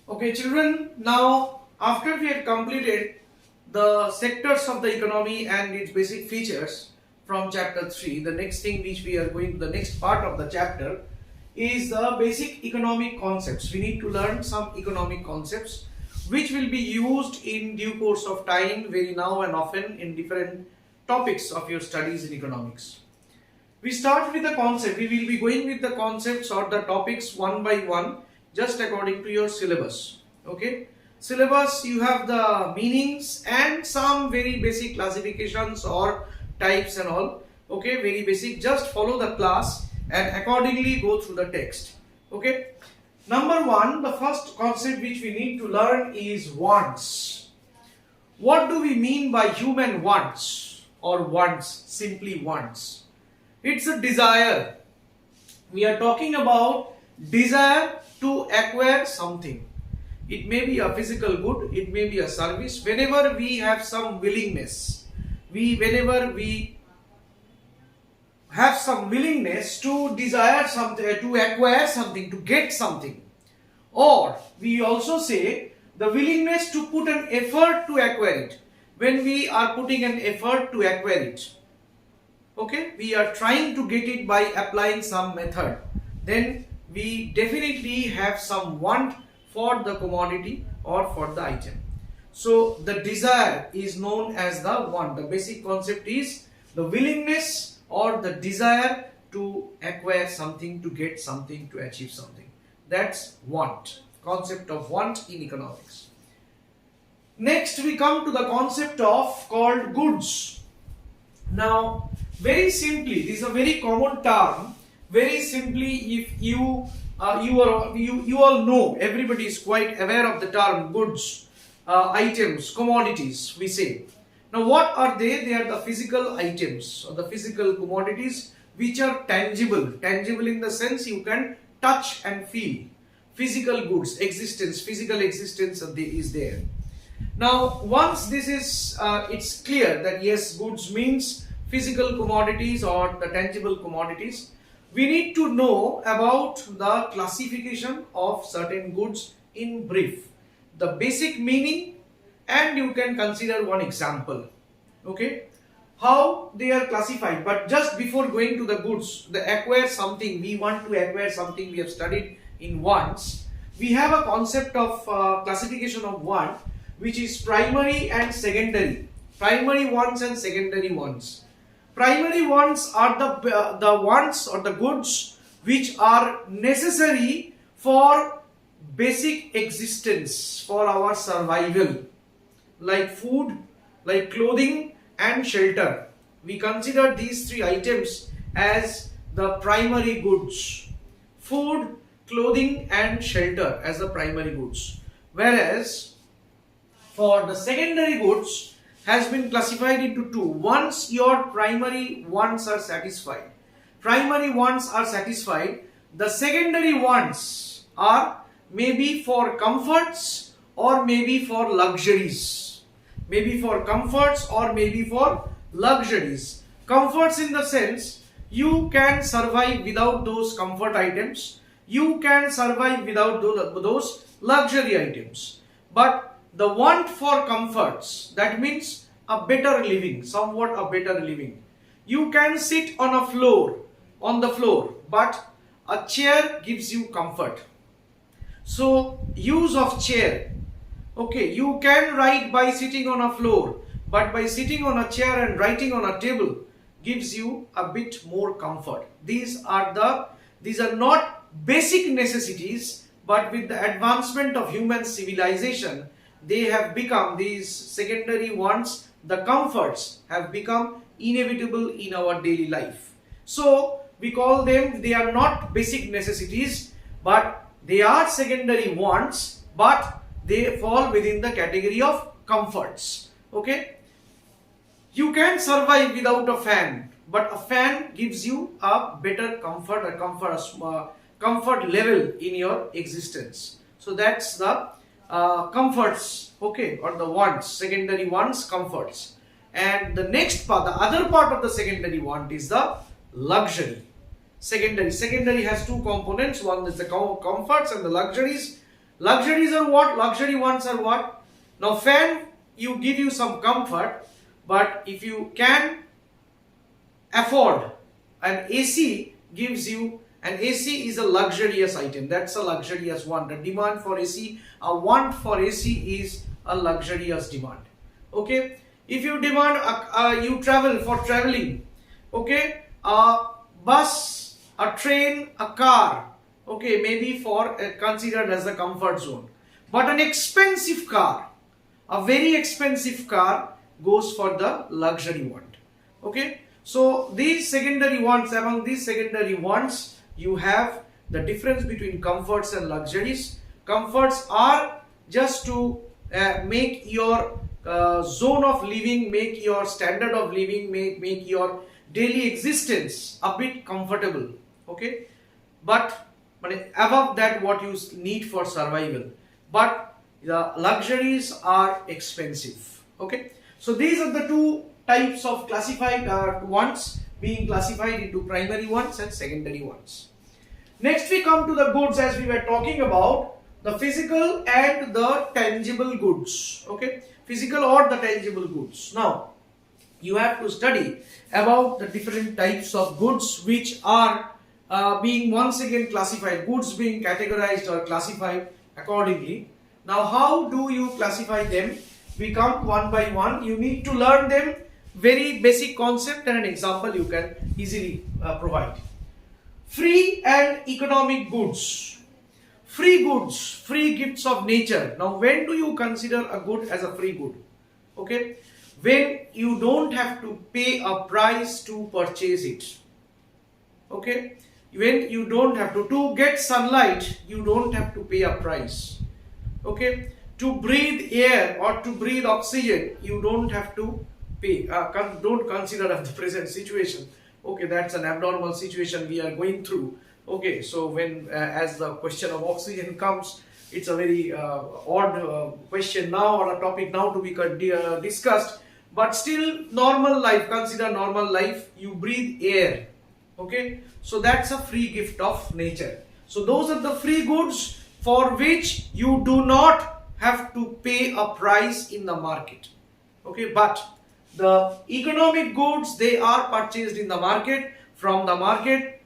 Okay, children, now after we had completed the sectors of the economy and its basic features from chapter 3, the next thing which we are going to the next part of the chapter is the basic economic concepts. We need to learn some economic concepts which will be used in due course of time, very now and often in different topics of your studies in economics. We start with the concept. We will be going with the concepts or the topics one by one, just according to your syllabus. Okay, syllabus, you have the meanings and some very basic classifications or types and all. Okay, very basic. Just follow the class and accordingly go through the text. Okay, number one, the first concept which we need to learn is wants. What do we mean by human wants or wants? Simply wants. It's a desire. We are talking about desire to acquire something. It may be a physical good, it may be a service. Whenever we have some willingness, whenever we have some willingness to desire something, to acquire something, to get something, or we also say the willingness to put an effort to acquire it. When we are putting an effort to acquire it, okay, we are trying to get it by applying some method, then we definitely have some want for the commodity or for the item. So the desire is known as the want. The basic concept is the willingness or the desire to acquire something, to get something, to achieve something. That's want. Concept of want in economics. Next we come to the concept of called goods. Now very simply, this is a very common term. Very simply, if you all know, everybody is quite aware of the term goods, items, commodities, we say. Now what are they? They are the physical items or the physical commodities which are tangible. Tangible in the sense you can touch and feel. Physical goods, existence, physical existence is there. Now once this is, it's clear that yes, goods means physical commodities or the tangible commodities. We need to know about the classification of certain goods in brief, the basic meaning, and you can consider one example. Okay, how they are classified. But just before going to the goods, the acquire something, we want to acquire something, we have studied in wants. We have a concept of classification of want, which is primary and secondary. Primary wants and secondary wants. Primary wants are the wants or the goods which are necessary for basic existence, for our survival, like food, like clothing and shelter. We consider these three items as the primary goods. Food, clothing and shelter as the primary goods. Whereas for the secondary goods, has been classified into two. Once your primary wants are satisfied, the secondary wants are maybe for comforts or maybe for luxuries. Maybe for comforts or maybe for luxuries. Comforts in the sense you can survive without those comfort items. You can survive without those luxury items. But the want for comforts, that means a better living, somewhat a better living. You can sit on the floor, but a chair gives you comfort. So use of chair. Okay, you can write by sitting on a floor, but by sitting on a chair and writing on a table gives you a bit more comfort. These are not basic necessities, but with the advancement of human civilization, they have become, these secondary wants, the comforts have become inevitable in our daily life. So we call them, they are not basic necessities, but they are secondary wants, but they fall within the category of comforts. Okay, you can survive without a fan, but a fan gives you a better comfort, a comfort level in your existence. So that's the comforts, okay, or the wants, secondary wants, comforts. And the next part, the other part of the secondary want is the luxury. Secondary has two components. One is the comforts and the luxuries. Luxuries are what? Luxury ones are what? Now fan give you some comfort, but if you can afford, an AC gives you, an AC is a luxurious item. That's a luxurious one. The demand for AC, a want for AC is a luxurious demand. Okay. If you demand, you travel for traveling. Okay. A bus, a train, a car. Okay, maybe for considered as a comfort zone. But an expensive car, a very expensive car goes for the luxury want. Okay. So these secondary wants, among these secondary wants, you have the difference between comforts and luxuries. Comforts are just to make your zone of living, make your standard of living, make your daily existence a bit comfortable. Okay, but above that, what you need for survival. But the luxuries are expensive. Okay, so these are the two types of classified wants, being classified into primary ones and secondary ones. Next we come to the goods, as we were talking about the physical and the tangible goods. Okay, physical or the tangible goods. Now you have to study about the different types of goods which are being once again classified, goods being categorized or classified accordingly. Now how do you classify them? We come one by one. You need to learn them, very basic concept, and an example you can easily provide. Free and economic goods. Free goods, free gifts of nature. Now when do you consider a good as a free good? Okay, when you don't have to pay a price to purchase it. Okay, when you don't have to get sunlight, you don't have to pay a price. Okay, to breathe air or to breathe oxygen, you don't have to pay. Don't consider of the present situation. Okay, that's an abnormal situation we are going through. Okay, so when as the question of oxygen comes, it's a very odd question now, or a topic now to be discussed. But still, normal life, consider normal life, you breathe air. Okay, so that's a free gift of nature. So those are the free goods for which you do not have to pay a price in the market. Okay, but the economic goods, they are purchased in the market, from the market,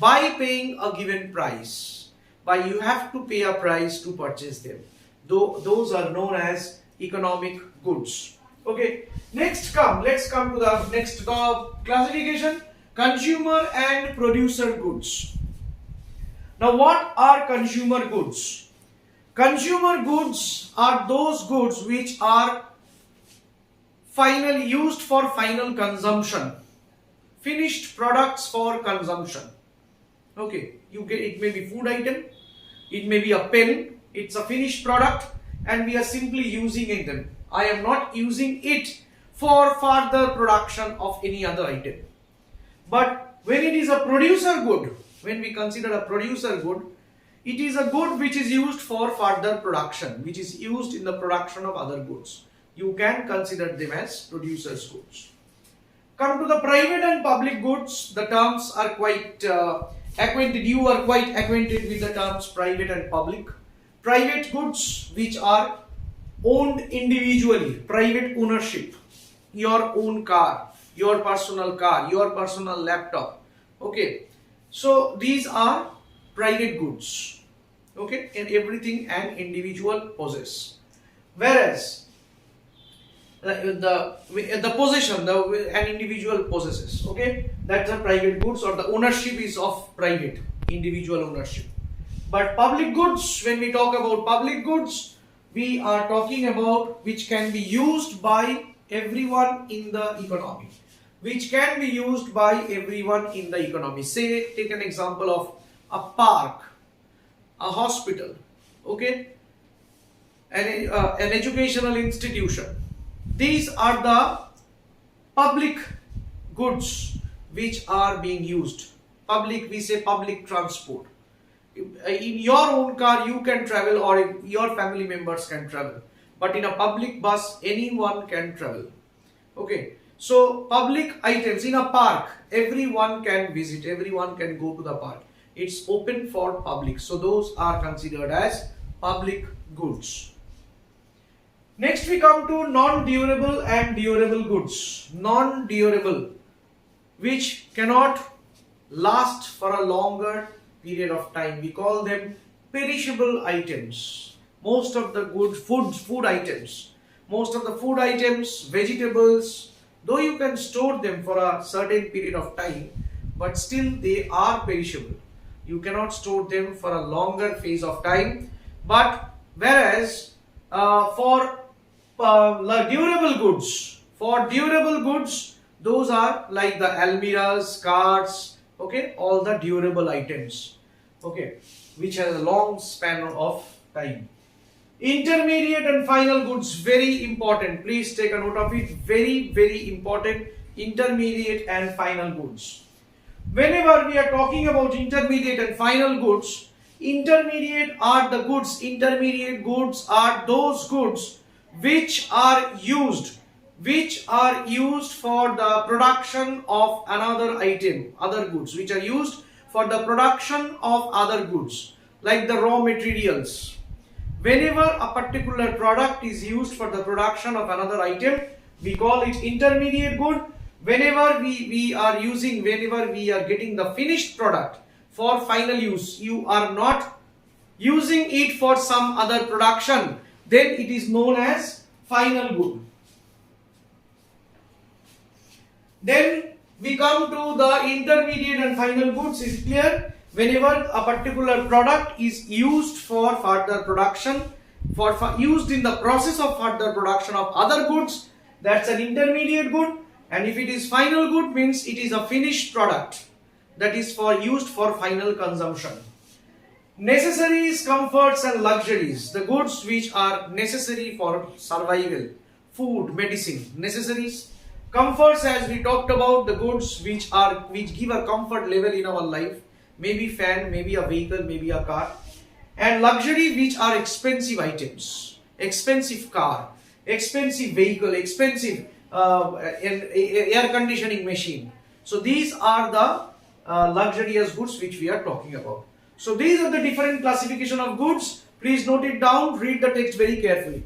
by paying a given price. By you have to pay a price to purchase them. Those are known as economic goods. Okay, let's come to the next classification: consumer and producer goods. Now what are consumer goods? Consumer goods are those goods which are finally used for final consumption, finished products for consumption. Okay, it may be food item, it may be a pen, it's a finished product and we are simply using it. I am not using it for further production of any other item. But when it is a producer good, when we consider a producer good, it is a good which is used for further production, which is used in the production of other goods. You can consider them as producers goods. Come to the private and public goods. The terms are quite acquainted. You are quite acquainted with the terms private and public. Private goods which are owned individually, private ownership, your own car, your personal laptop. Okay, so these are private goods. Okay, and everything an individual possesses. Whereas the possession, an individual possesses. Okay, that's a private goods, or the ownership is of private, individual ownership. But public goods, when we talk about public goods, we are talking about which can be used by everyone in the economy. Which can be used by everyone in the economy. Say, take an example of a park, a hospital, okay, an educational institution. These are the public goods which are being used. Public, we say public transport. In your own car you can travel, or your family members can travel. But in a public bus, anyone can travel. Okay. So public items in a park, everyone can visit, everyone can go to the park. It's open for public. So those are considered as public goods. Next we come to non-durable and durable goods. Non-durable, which cannot last for a longer period of time. We call them perishable items. Most of the good food items, vegetables, though you can store them for a certain period of time, but still they are perishable. You cannot store them for a longer phase of time. But whereas for durable goods, those are like the almirahs, cards, okay, all the durable items, okay, which has a long span of time. Intermediate and final goods, very important. Please take a note of it. Very, very important. Intermediate and final goods. Whenever we are talking about intermediate and final goods, intermediate goods are those goods which are used for the production of other goods, which are used for the production of other goods, like the raw materials. Whenever a particular product is used for the production of another item, we call it intermediate good. Whenever we are getting the finished product for final use, you are not using it for some other production, then it is known as final good. Then we come to the intermediate and final goods. Is clear? Whenever a particular product is used for further production, used in the process of further production of other goods, that's an intermediate good. And if it is final good, means it is a finished product that is used for final consumption. Necessaries, comforts and luxuries, the goods which are necessary for survival, food, medicine, necessaries. Comforts, as we talked about, the goods which give a comfort level in our life, maybe fan, maybe a vehicle, maybe a car. And luxury, which are expensive items, expensive car, expensive vehicle, expensive air conditioning machine. So these are the luxurious goods which we are talking about. So these are the different classification of goods. Please note it down, read the text very carefully.